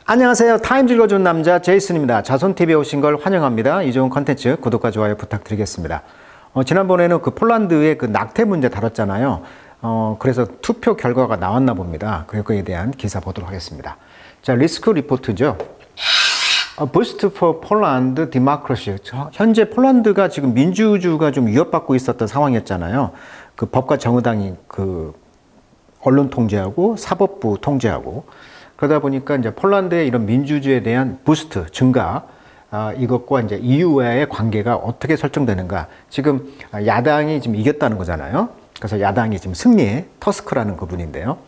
안녕하세요. 타임 읽어준 남자 제이슨입니다. 자손TV에 오신 걸 환영합니다. 이 좋은 컨텐츠 구독과 좋아요 부탁드리겠습니다. 지난번에는 그 폴란드의 그 낙태 문제 다뤘잖아요. 그래서 투표 결과가 나왔나 봅니다. 그거에 대한 기사 보도록 하겠습니다. 자, 리스크 리포트죠. Boost for Poland Democracy. 현재 폴란드가 지금 민주주의가 좀 위협받고 있었던 상황이었잖아요. 그 법과 정의당이 그 언론 통제하고 사법부 통제하고 그러다 보니까 이제 폴란드의 이런 민주주의에 대한 부스트, 증가, 이것과 이제 EU와의 관계가 어떻게 설정되는가. 지금 야당이 지금 이겼다는 거잖아요. 그래서 야당이 지금 승리해, 터스크라는 그분인데요.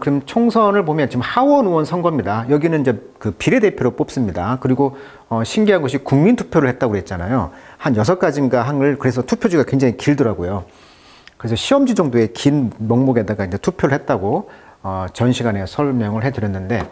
그럼 총선을 보면 지금 하원 의원 선거입니다. 여기는 이제 그 비례대표로 뽑습니다. 그리고 신기한 것이 국민투표를 했다고 그랬잖아요. 한 6가지인가 항을, 그래서 투표지가 굉장히 길더라고요. 그래서 시험지 정도의 긴 목록에다가 이제 투표를 했다고 전 시간에 설명을 해드렸는데,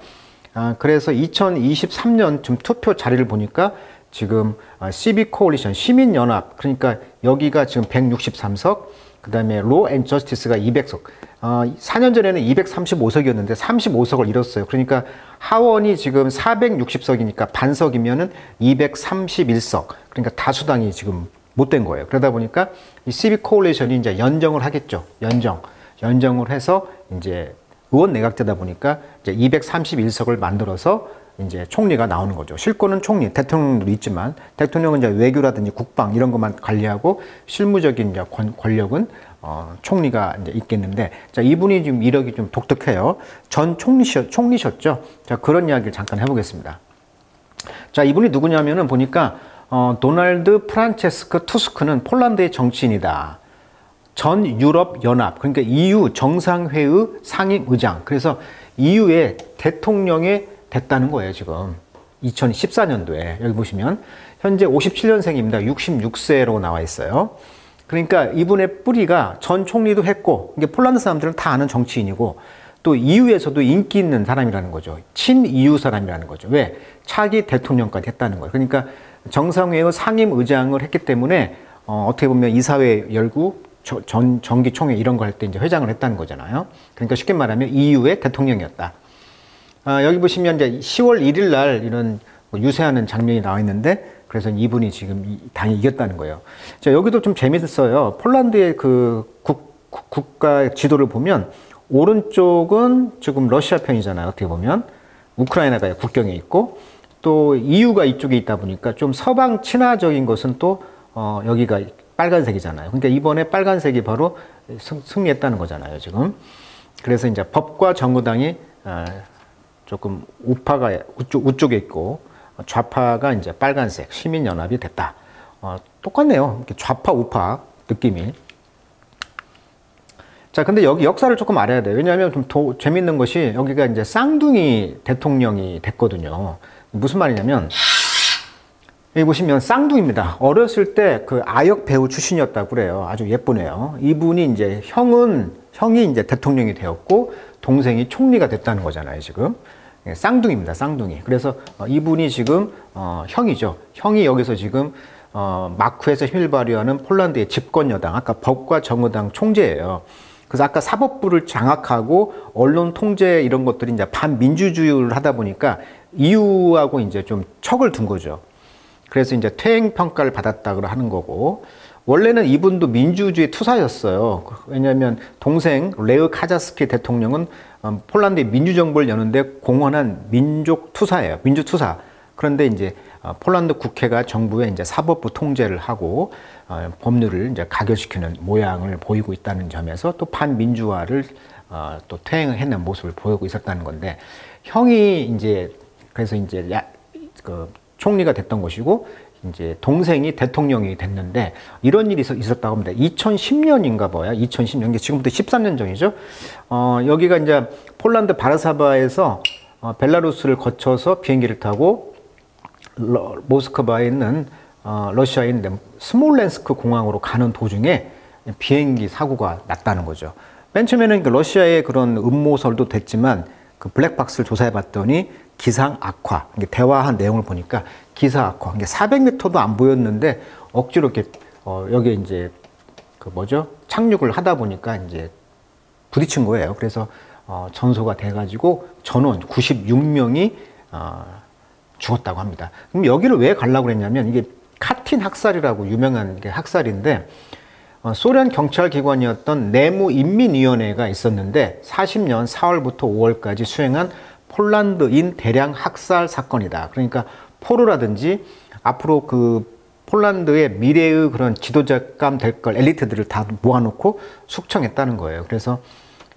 그래서 2023년 좀 투표 자리를 보니까 지금 Civic Coalition, 시민연합, 그러니까 여기가 지금 163석, 그 다음에 Law and Justice가 200석, 4년 전에는 235석이었는데 35석을 잃었어요. 그러니까 하원이 지금 460석이니까 반석이면은 231석, 그러니까 다수당이 지금 못 된 거예요. 그러다 보니까 이 Civic Coalition이 이제 연정을 하겠죠. 연정을 해서 이제 의원 내각제다 보니까 이제 231석을 만들어서 이제 총리가 나오는 거죠. 실권은 총리, 대통령도 있지만 대통령은 이제 외교라든지 국방 이런 것만 관리하고 실무적인 이제 권력은 총리가 이제 있겠는데, 자, 이분이 지금 이력이 좀 독특해요. 전 총리셨죠. 자, 그런 이야기를 잠깐 해보겠습니다. 자, 이분이 누구냐면은 보니까 도널드 프란체스크 투스크는 폴란드의 정치인이다. 전 유럽 연합, 그러니까 EU 정상회의 상임의장, 그래서 EU의 대통령이 됐다는 거예요. 지금 2014년도에 여기 보시면 현재 57년생입니다. 66세로 나와 있어요. 그러니까 이분의 뿌리가 전 총리도 했고, 이게 폴란드 사람들은 다 아는 정치인이고, 또 EU에서도 인기 있는 사람이라는 거죠. 친 EU 사람이라는 거죠. 왜? 차기 대통령까지 했다는 거예요. 그러니까 정상회의 상임의장을 했기 때문에 어떻게 보면 이사회 열고 정기총회 이런 거 할 때 이제 회장을 했다는 거잖아요. 그러니까 쉽게 말하면 EU의 대통령이었다. 여기 보시면 이제 10월 1일 날 이런 유세하는 장면이 나와 있는데, 그래서 이분이 지금 당이 이겼다는 거예요. 자, 여기도 좀 재밌었어요. 폴란드의 그 국가 지도를 보면 오른쪽은 지금 러시아 편이잖아요. 어떻게 보면 우크라이나가 국경에 있고, 또 EU가 이쪽에 있다 보니까 좀 서방 친화적인 것은 또 여기가 빨간색이잖아요. 그러니까 이번에 빨간색이 바로 승리했다는 거잖아요, 지금. 그래서 이제 법과 정의당이 조금 우파가 우쪽에 있고 좌파가 이제 빨간색 시민연합이 됐다. 똑같네요. 이렇게 좌파 우파 느낌이. 자, 근데 여기 역사를 조금 알아야 돼요. 왜냐하면 좀 재밌는 것이 여기가 이제 쌍둥이 대통령이 됐거든요. 무슨 말이냐면, 여기 보시면 쌍둥이입니다. 어렸을 때 그 아역 배우 출신이었다고 그래요. 아주 예쁘네요. 이분이 이제 형이 이제 대통령이 되었고 동생이 총리가 됐다는 거잖아요, 지금. 쌍둥이입니다, 쌍둥이. 그래서 이분이 지금 형이죠. 형이 여기서 지금 마크에서 힘을 발휘하는 폴란드의 집권 여당, 아까 법과 정의당 총재예요. 그래서 아까 사법부를 장악하고 언론 통제 이런 것들이 이제 반민주주의를 하다 보니까 EU하고 이제 좀 척을 둔 거죠. 그래서 이제 퇴행 평가를 받았다고 하는 거고, 원래는 이분도 민주주의 투사였어요. 왜냐하면 동생 레흐 카자스키 대통령은 폴란드의 민주정부를 여는데 공헌한 민족 투사예요. 민주투사. 그런데 이제 폴란드 국회가 정부의 이제 사법부 통제를 하고 법률을 이제 가결시키는 모양을 보이고 있다는 점에서 또 반민주화를 또 퇴행해낸 모습을 보이고 있었다는 건데, 형이 이제 그래서 이제 그 총리가 됐던 것이고, 이제 동생이 대통령이 됐는데 이런 일이 있었다고 합니다. 2010년인가 봐요. 2010년, 지금부터 13년 전이죠. 여기가 이제 폴란드 바르사바에서 벨라루스를 거쳐서 비행기를 타고 모스크바에 있는 러시아에 있는 스몰렌스크 공항으로 가는 도중에 비행기 사고가 났다는 거죠. 맨 처음에는 러시아의 그런 음모설도 됐지만 그 블랙박스를 조사해 봤더니 기상 악화, 대화한 내용을 보니까 기상 악화, 400m도 안 보였는데 억지로 이렇게 여기에 이제 그 뭐죠? 착륙을 하다 보니까 이제 부딪힌 거예요. 그래서 전소가 돼가지고 전원 96명이 죽었다고 합니다. 그럼 여기를 왜 가려고 그랬냐면 이게 카틴 학살이라고 유명한 게 학살인데 소련 경찰 기관이었던 내무인민위원회가 있었는데 40년 4월부터 5월까지 수행한 폴란드인 대량 학살 사건이다. 그러니까 포로라든지 앞으로 그 폴란드의 미래의 그런 지도자감 될 걸 엘리트들을 다 모아놓고 숙청했다는 거예요. 그래서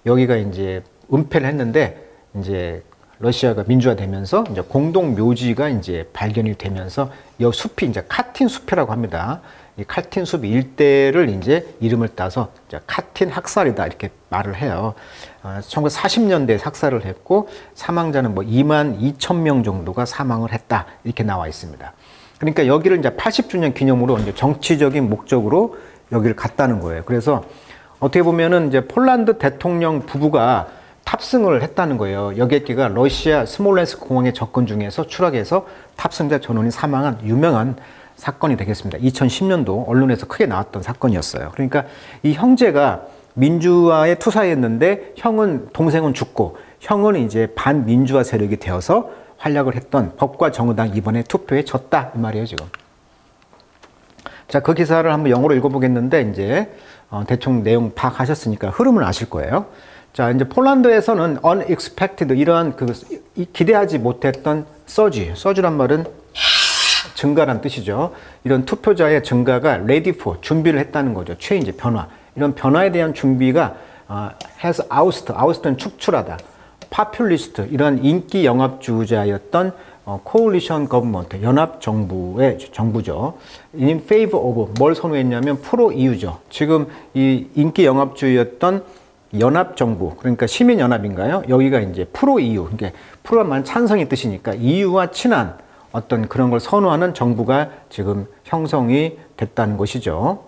여기가 이제 은폐를 했는데 이제 러시아가 민주화되면서 이제 공동 묘지가 이제 발견이 되면서 이 숲이 이제 카틴 숲이라고 합니다. 이 카틴 숲 일대를 이제 이름을 따서 이제 카틴 학살이다 이렇게 말을 해요. 1940년대에 학살을 했고 사망자는 뭐 2만 2천 명 정도가 사망을 했다 이렇게 나와 있습니다. 그러니까 여기를 이제 80주년 기념으로 이제 정치적인 목적으로 여기를 갔다는 거예요. 그래서 어떻게 보면은 이제 폴란드 대통령 부부가 탑승을 했다는 거예요. 여객기가 러시아 스몰렌스크 공항에 접근 중에서 추락해서 탑승자 전원이 사망한 유명한 사건이 되겠습니다. 2010년도 언론에서 크게 나왔던 사건이었어요. 그러니까 이 형제가 민주화에 투사했는데 동생은 죽고 형은 이제 반민주화 세력이 되어서 활약을 했던 법과 정의당 이번에 투표에 졌다 이 말이에요 지금. 자, 그 기사를 한번 영어로 읽어보겠는데 이제 대충 내용 파악하셨으니까 흐름을 아실 거예요. 자, 이제 폴란드에서는 unexpected 이러한 기대하지 못했던 서지란 말은 증가란 뜻이죠. 이런 투표자의 증가가 ready for 준비를 했다는 거죠. change 변화. 이런 변화에 대한 준비가 has oust는 축출하다. populist 이런 인기 영합주의자였던 coalition government 연합 정부죠. in favor of 뭘 선호했냐면 프로 EU죠. 지금 이 인기 영합주의였던 연합 정부 그러니까 시민 연합인가요? 여기가 이제 프로 EU 그러니까 프로란 말은 찬성의 뜻이니까 EU와 친한 어떤 그런 걸 선호하는 정부가 지금 형성이 됐다는 것이죠.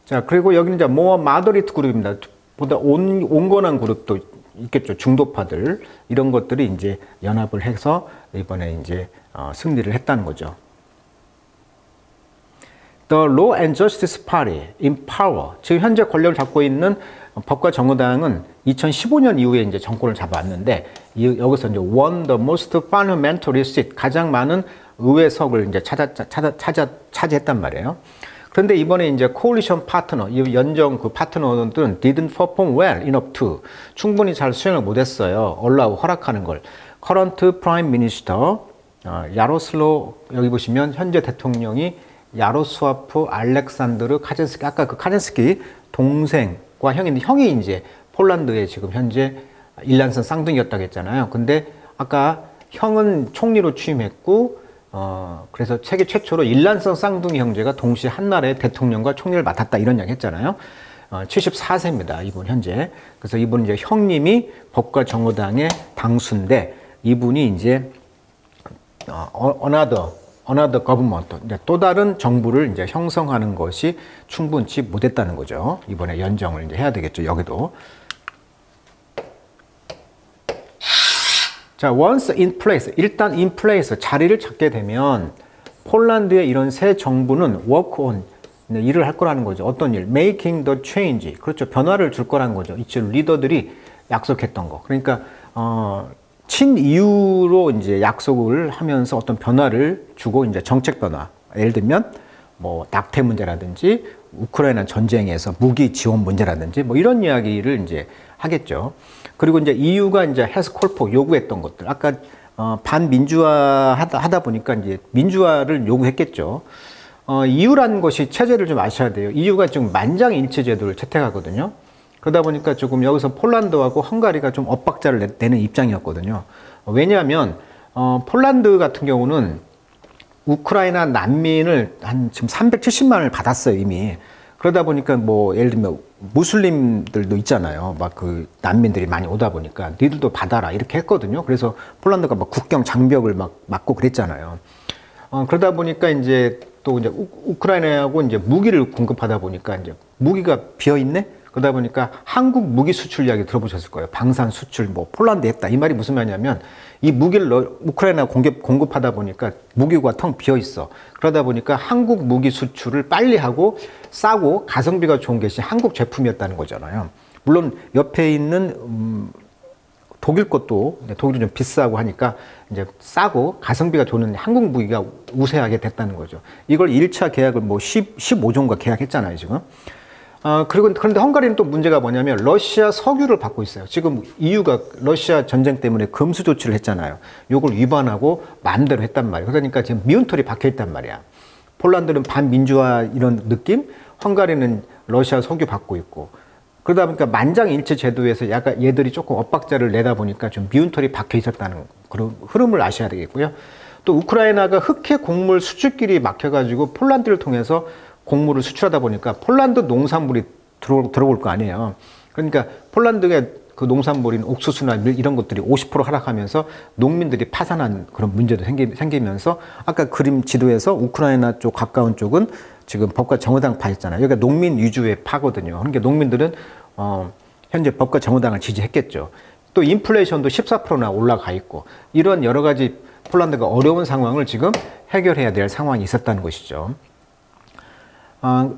자, 그리고 여기는 이제 more moderate 그룹입니다. 보다 온건한 그룹도 있겠죠. 중도파들 이런 것들이 이제 연합을 해서 이번에 이제 승리를 했다는 거죠. The Law and Justice Party in power. 지금 현재 권력을 잡고 있는 법과 정의당은 2015년 이후에 이제 정권을 잡았는데 여기서 이제 won the most parliamentary seat 가장 많은 의회석을 이제 차지했단 말이에요. 그런데 이번에 이제 coalition partner, 이 연정 그 파트너들은 didn't perform well enough to 충분히 잘 수행을 못했어요. 허락하는 걸. current prime minister 야로슬로 여기 보시면 현재 대통령이 야로스와프 알렉산드르 카젠스키 아까 그 카젠스키 동생과 형인데 형이 이제 폴란드의 지금 현재 일란선 쌍둥이였다고 했잖아요. 근데 아까 형은 총리로 취임했고 그래서 세계 최초로 일란선 쌍둥이 형제가 동시에 한 나라의 대통령과 총리를 맡았다 이런 이야기 했잖아요. 74세입니다. 이분 현재. 그래서 이분 이제 형님이 법과 정의당의 당수인데 이분이 이제 another government, 또 다른 정부를 이제 형성하는 것이 충분치 못했다는 거죠. 이번에 연정을 이제 해야 되겠죠. 여기도. 자, once in place, 일단 in place 자리를 잡게 되면 폴란드의 이런 새 정부는 work on 일을 할 거라는 거죠. 어떤 일? making the change. 그렇죠. 변화를 줄 거라는 거죠. 이제 리더들이 약속했던 거. 그러니까 친이유로 이제 약속을 하면서 어떤 변화를 주고 이제 정책 변화. 예를 들면 뭐 낙태 문제라든지 우크라이나 전쟁에서 무기 지원 문제라든지 뭐 이런 이야기를 이제 하겠죠. 그리고 이제 EU가 이제 해스콜포 요구했던 것들. 아까 반민주화 하다 보니까 이제 민주화를 요구했겠죠. EU라는 것이 체제를 좀 아셔야 돼요. EU가 지금 만장일치 제도를 채택하거든요. 그러다 보니까 조금 여기서 폴란드하고 헝가리가 좀 엇박자를 내는 입장이었거든요. 왜냐하면 폴란드 같은 경우는 우크라이나 난민을 한 지금 370만을 받았어요 이미. 그러다 보니까 뭐 예를 들면 무슬림들도 있잖아요. 막 그 난민들이 많이 오다 보니까 니들도 받아라 이렇게 했거든요. 그래서 폴란드가 막 국경 장벽을 막 막고 그랬잖아요. 그러다 보니까 이제 또 이제 우크라이나하고 이제 무기를 공급하다 보니까 이제 무기가 비어 있네. 그러다 보니까 한국 무기 수출 이야기 들어보셨을 거예요. 방산 수출 뭐 폴란드 했다. 이 말이 무슨 말이냐면 이 무기를 우크라이나 공급하다 보니까 무기가 텅 비어 있어. 그러다 보니까 한국 무기 수출을 빨리 하고 싸고 가성비가 좋은 것이 한국 제품이었다는 거잖아요. 물론 옆에 있는 독일 것도 독일이 좀 비싸고 하니까 이제 싸고 가성비가 좋은 한국 무기가 우세하게 됐다는 거죠. 이걸 1차 계약을 뭐 15종과 계약했잖아요, 지금. 그런데 헝가리는 또 문제가 뭐냐면 러시아 석유를 받고 있어요. 지금 EU가 러시아 전쟁 때문에 금수 조치를 했잖아요. 요걸 위반하고 마음대로 했단 말이에요. 그러니까 지금 미운털이 박혀 있단 말이야. 폴란드는 반민주화 이런 느낌, 헝가리는 러시아 석유 받고 있고. 그러다 보니까 만장일치 제도에서 약간 얘들이 조금 엇박자를 내다 보니까 좀 미운털이 박혀 있었다는 그런 흐름을 아셔야 되겠고요. 또 우크라이나가 흑해 곡물 수출길이 막혀가지고 폴란드를 통해서 곡물을 수출하다 보니까 폴란드 농산물이 들어올 거 아니에요. 그러니까 폴란드의 그 농산물인 옥수수나 밀 이런 것들이 50% 하락하면서 농민들이 파산한 그런 문제도 생기면서 아까 그림 지도에서 우크라이나 쪽 가까운 쪽은 지금 법과 정의당 파였잖아요. 여기가 농민 위주의 파거든요. 그러니까 농민들은 현재 법과 정의당을 지지했겠죠. 또 인플레이션도 14%나 올라가 있고 이런 여러 가지 폴란드가 어려운 상황을 지금 해결해야 될 상황이 있었다는 것이죠.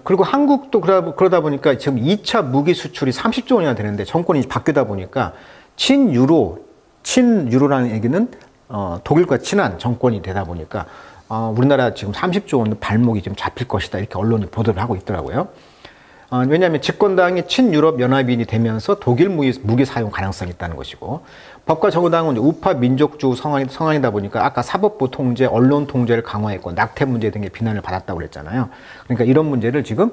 그리고 한국도 그러다 보니까 지금 2차 무기 수출이 30조 원이나 되는데 정권이 바뀌다 보니까 친유로라는 얘기는 독일과 친한 정권이 되다 보니까 우리나라 지금 30조 원 발목이 좀 잡힐 것이다 이렇게 언론이 보도를 하고 있더라고요. 왜냐하면 집권당이 친유럽 연합인이 되면서 독일 무기 사용 가능성이 있다는 것이고 법과 정의당은 우파 민족주의 성향이다 보니까 아까 사법부 통제, 언론 통제를 강화했고 낙태 문제 등의 비난을 받았다고 그랬잖아요. 그러니까 이런 문제를 지금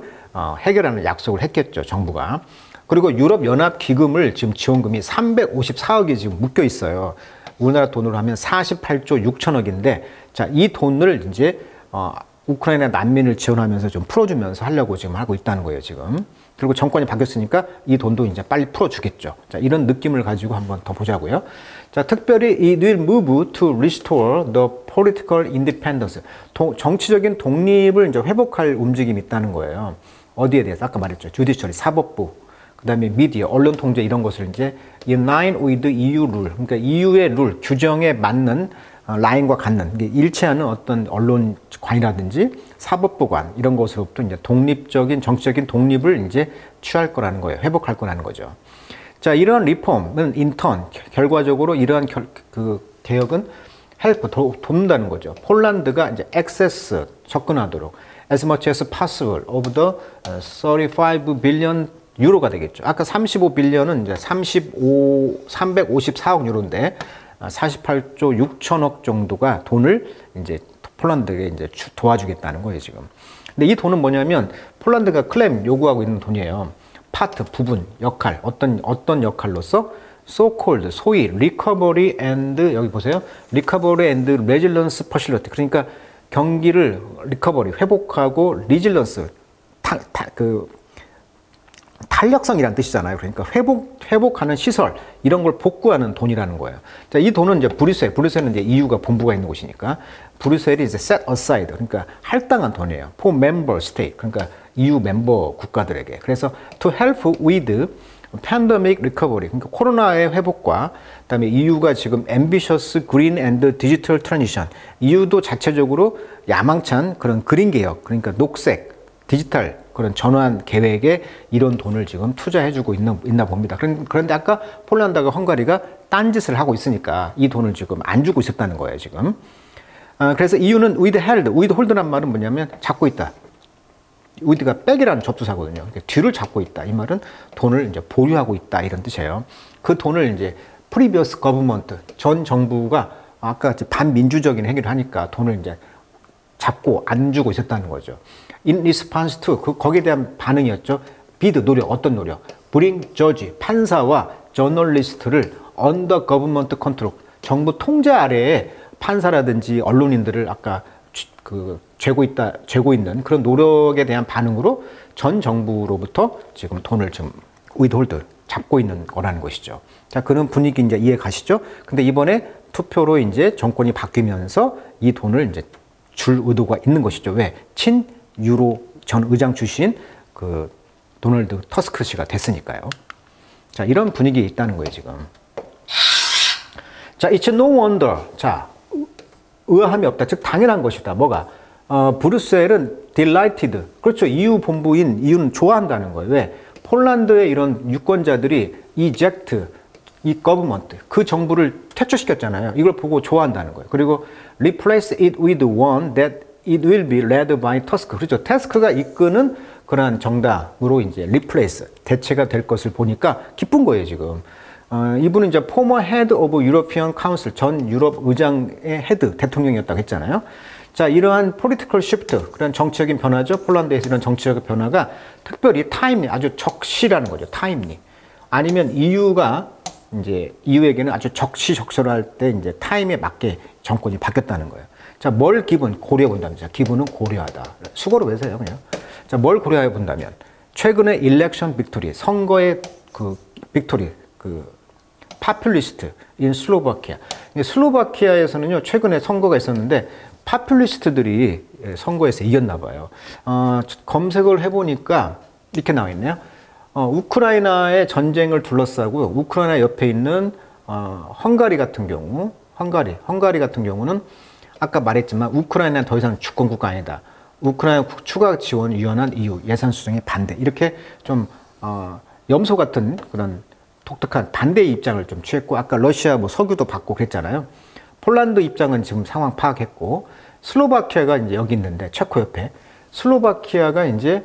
해결하는 약속을 했겠죠, 정부가. 그리고 유럽 연합 기금을 지금 지원금이 354억이 지금 묶여 있어요. 우리나라 돈으로 하면 48조 6천억인데 자, 이 돈을 이제 우크라이나 난민을 지원하면서 좀 풀어주면서 하려고 지금 하고 있다는 거예요, 지금. 그리고 정권이 바뀌었으니까 이 돈도 이제 빨리 풀어주겠죠. 자, 이런 느낌을 가지고 한번 더 보자고요. 자, 특별히 it will move to restore the political independence. 정치적인 독립을 이제 회복할 움직임이 있다는 거예요. 어디에 대해서? 아까 말했죠. 주디처리, 사법부. 그 다음에 미디어, 언론 통제 이런 것을 이제 in line with EU rule. 그러니까 EU의 룰, 규정에 맞는 라인과 같는 일치하는 어떤 언론관이라든지 사법부관 이런 것으로부터 이제 독립적인 정치적인 독립을 이제 취할 거라는 거예요. 회복할 거라는 거죠. 자, 이러한 리폼은 인턴 결과적으로 이러한 개혁은 헬프 돕는다는 거죠. 폴란드가 이제 액세스 접근하도록 as much as possible of the 35 billion 유로가 되겠죠. 아까 35 빌리언은 이제 354억 유로인데 48조 6천억 정도가 돈을 이제 폴란드에 이제 도와주겠다는 거예요, 지금. 근데 이 돈은 뭐냐면 폴란드가 클레임 요구하고 있는 돈이에요. 파트, 부분, 역할, 어떤 역할로서 so-called, 소위 recovery and 여기 보세요. recovery and resilience facility. 그러니까 경기를 recovery, 회복하고 resilience, 탄력성이라는 뜻이잖아요. 그러니까 회복하는 시설 이런 걸 복구하는 돈이라는 거예요. 자, 이 돈은 이제 브뤼셀은 이제 EU가 본부가 있는 곳이니까 브뤼셀이 이제 set aside 그러니까 할당한 돈이에요. For member state 그러니까 EU 멤버 국가들에게. 그래서 to help with pandemic recovery 그러니까 코로나의 회복과 그다음에 EU가 지금 ambitious green and digital transition EU도 자체적으로 야망찬 그런 그린 개혁 그러니까 녹색 디지털 그런 전환 계획에 이런 돈을 지금 투자해주고 있나 봅니다. 그런데 아까 폴란드가 헝가리가 딴짓을 하고 있으니까 이 돈을 지금 안 주고 있었다는 거예요, 지금. 그래서 EU는 with hold란 말은 뭐냐면 잡고 있다. with가 백이라는 접두사거든요. 뒤를 잡고 있다. 이 말은 돈을 이제 보유하고 있다 이런 뜻이에요. 그 돈을 이제 previous government 전 정부가 아까 반민주적인 행위를 하니까 돈을 이제 잡고 안 주고 있었다는 거죠. In response to 거기에 대한 반응이었죠. bid 노력 어떤 노력? bring judge 판사와 저널리스트를 under government control 정부 통제 아래에 판사라든지 언론인들을 아까 죄고 있는 그런 노력에 대한 반응으로 전 정부로부터 지금 돈을 좀 withhold 잡고 있는 거라는 것이죠. 자, 그런 분위기 이제 이해 가시죠? 근데 이번에 투표로 이제 정권이 바뀌면서 이 돈을 이제 줄 의도가 있는 것이죠. 왜? 친유로 전 의장 출신 그 도널드 터스크 씨가 됐으니까요. 자, 이런 분위기에 있다는 거예요, 지금. 자, it's no wonder. 자, 의아함이 없다. 즉, 당연한 것이다. 뭐가? 브뤼셀은 delighted. 그렇죠. EU 본부인 EU는 좋아한다는 거예요. 왜? 폴란드의 이런 유권자들이 eject 이 government, 그 정부를 퇴출시켰잖아요. 이걸 보고 좋아한다는 거예요. 그리고 replace it with one that it will be led by Tusk. 그렇죠. 테스크가 이끄는 그러한 정당으로 이제 replace, 대체가 될 것을 보니까 기쁜 거예요, 지금. 이분은 이제 former head of European Council, 전 유럽 의장의 헤드, 대통령이었다고 했잖아요. 자, 이러한 political shift, 그런 정치적인 변화죠. 폴란드에서 이런 정치적 변화가 특별히 타임리, 아주 적시라는 거죠. 타임리. 아니면 EU가 이제 EU에게는 아주 적시적소할 때 이제 타임에 맞게 정권이 바뀌었다는 거예요. 자, 뭘 기분 고려해 본다면, 자, 기분은 고려하다. 수고로 외세요, 그냥. 자, 뭘 고려해 본다면, 최근에 일렉션 빅토리, 선거의 그 빅토리, 그 파퓰리스트 인 슬로바키아. 슬로바키아에서는요, 최근에 선거가 있었는데 파퓰리스트들이 선거에서 이겼나 봐요. 검색을 해보니까 이렇게 나와 있네요. 우크라이나의 전쟁을 둘러싸고 우크라이나 옆에 있는 헝가리 같은 경우, 헝가리 같은 경우는 아까 말했지만 우크라이나는 더 이상 주권 국가 아니다. 우크라이나 추가 지원을 유연한 이유, 예산 수정에 반대. 이렇게 좀 염소 같은 그런 독특한 반대의 입장을 좀 취했고, 아까 러시아 뭐 석유도 받고 그랬잖아요. 폴란드 입장은 지금 상황 파악했고, 슬로바키아가 이제 여기 있는데 체코 옆에 슬로바키아가 이제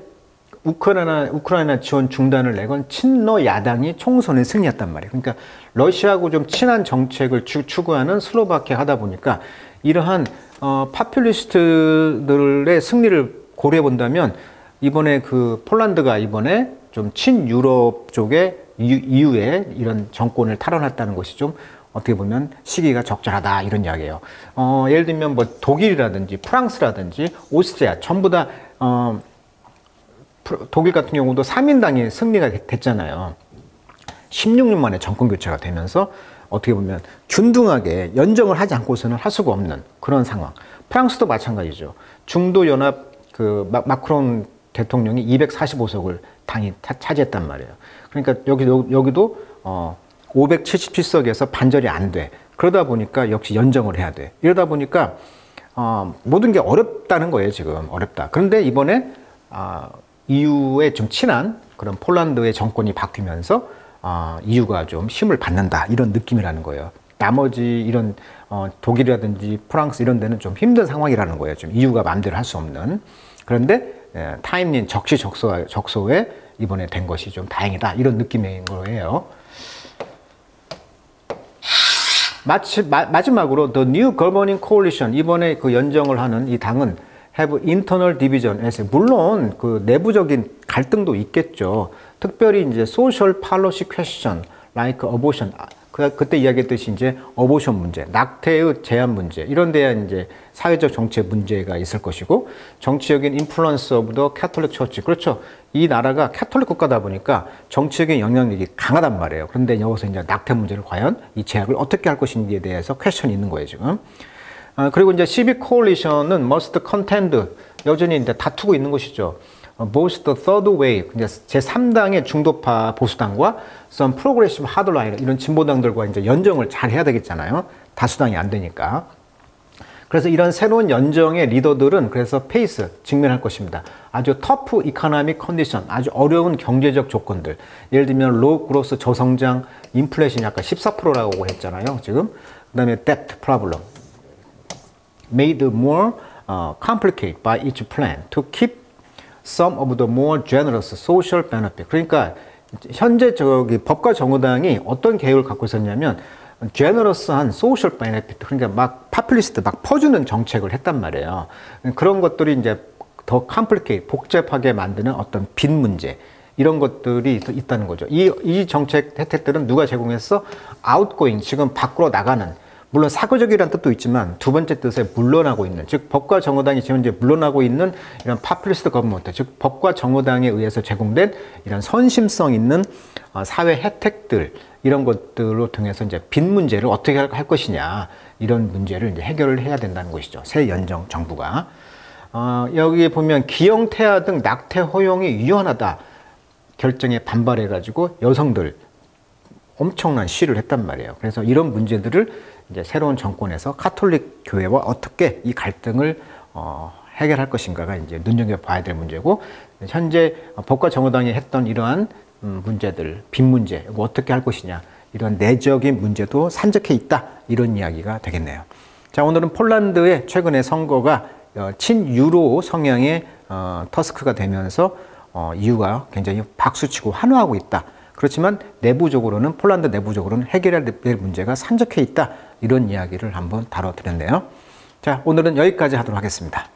우크라이나 지원 중단을 내건 친러 야당이 총선에 승리했단 말이에요. 그러니까 러시아하고 좀 친한 정책을 추구하는 슬로바키아 하다 보니까 이러한 파퓰리스트들의 승리를 고려해 본다면 이번에 그 폴란드가 이번에 좀 친유럽 쪽에 EU의 이런 정권을 탈환했다는 것이 좀 어떻게 보면 시기가 적절하다 이런 이야기예요. 예를 들면 뭐 독일이라든지 프랑스라든지 오스트리아 전부 다 독일 같은 경우도 3인당이 승리가 됐잖아요. 16년 만에 정권 교체가 되면서 어떻게 보면 균등하게 연정을 하지 않고서는 할 수가 없는 그런 상황. 프랑스도 마찬가지죠. 중도 연합 그 마크롱 대통령이 245석을 당이 차지했단 말이에요. 그러니까 여기도 577석에서 반절이 안 돼. 그러다 보니까 역시 연정을 해야 돼. 이러다 보니까 모든 게 어렵다는 거예요, 지금. 어렵다. 그런데 이번에 EU에 좀 친한 그런 폴란드의 정권이 바뀌면서 EU가 좀 힘을 받는다. 이런 느낌이라는 거예요. 나머지 이런 독일이라든지 프랑스 이런 데는 좀 힘든 상황이라는 거예요. 좀 EU가 마음대로 할 수 없는. 그런데 타임린 적시적소에 이번에 된 것이 좀 다행이다. 이런 느낌인 거예요. 마지막으로 The New Governing Coalition, 이번에 그 연정을 하는 이 당은 have internal division. 물론 그 내부적인 갈등도 있겠죠. 특별히 이제 social policy question like abortion. 그때 이야기했듯이 이제 어보션 문제, 낙태의 제한 문제, 이런 데에 이제 사회적 정치의 문제가 있을 것이고, 정치적인 인플루언스 오브 더 캐톨릭 처치. 그렇죠. 이 나라가 캐톨릭 국가다 보니까 정치적인 영향력이 강하단 말이에요. 그런데 여기서 이제 낙태 문제를 과연 이 제약을 어떻게 할 것인지에 대해서 퀘스천이 있는 거예요, 지금. 그리고 이제 civic coalition은 must contend, 여전히 이제 다투고 있는 것이죠. both the third wave, 제3당의 중도파 보수당과 some progressive hardliner, 이런 진보당들과 이제 연정을 잘 해야 되겠잖아요. 다수당이 안 되니까. 그래서 이런 새로운 연정의 리더들은 그래서 페이스 직면할 것입니다. 아주 터프 이코노믹 컨디션, 아주 어려운 경제적 조건들. 예를 들면 로우 그로스 저성장, 인플레이션이 아까 14%라고 했잖아요. 지금. 그다음에 debt problem made more complicated by each plan to keep some of the more generous social benefit. 그러니까 현재 법과 정의당이 어떤 계획을 갖고 있었냐면 generous한 social benefit, 그러니까 막 파퓰리스트 막 퍼주는 정책을 했단 말이에요. 그런 것들이 이제 더 complicated, 복잡하게 만드는 어떤 빚 문제, 이런 것들이 있다는 거죠. 이 정책 혜택들은 누가 제공했어? outgoing, 지금 밖으로 나가는, 물론 사교적이라는 뜻도 있지만 두 번째 뜻에 물러나고 있는, 즉 법과 정의당이 지금 이제 물러나고 있는 이런 파퓰리스트 거버먼트, 즉 법과 정의당에 의해서 제공된 이런 선심성 있는 사회 혜택들, 이런 것들로 통해서 이제 빚 문제를 어떻게 할 것이냐, 이런 문제를 이제 해결을 해야 된다는 것이죠. 새 연정 정부가. 여기에 보면 기형태아 등 낙태 허용이 유연하다 결정에 반발해가지고 여성들 엄청난 시위를 했단 말이에요. 그래서 이런 문제들을 이제 새로운 정권에서 가톨릭 교회와 어떻게 이 갈등을 해결할 것인가가 이제 눈여겨봐야 될 문제고, 현재 법과 정의당이 했던 이러한 문제들, 빚 문제, 이거 어떻게 할 것이냐, 이런 내적인 문제도 산적해 있다, 이런 이야기가 되겠네요. 자, 오늘은 폴란드의 최근의 선거가 친유로 성향의 터스크가 되면서 EU가 굉장히 박수치고 환호하고 있다. 그렇지만 내부적으로는, 폴란드 내부적으로는 해결해야 될 문제가 산적해 있다, 이런 이야기를 한번 다뤄드렸네요. 자, 오늘은 여기까지 하도록 하겠습니다.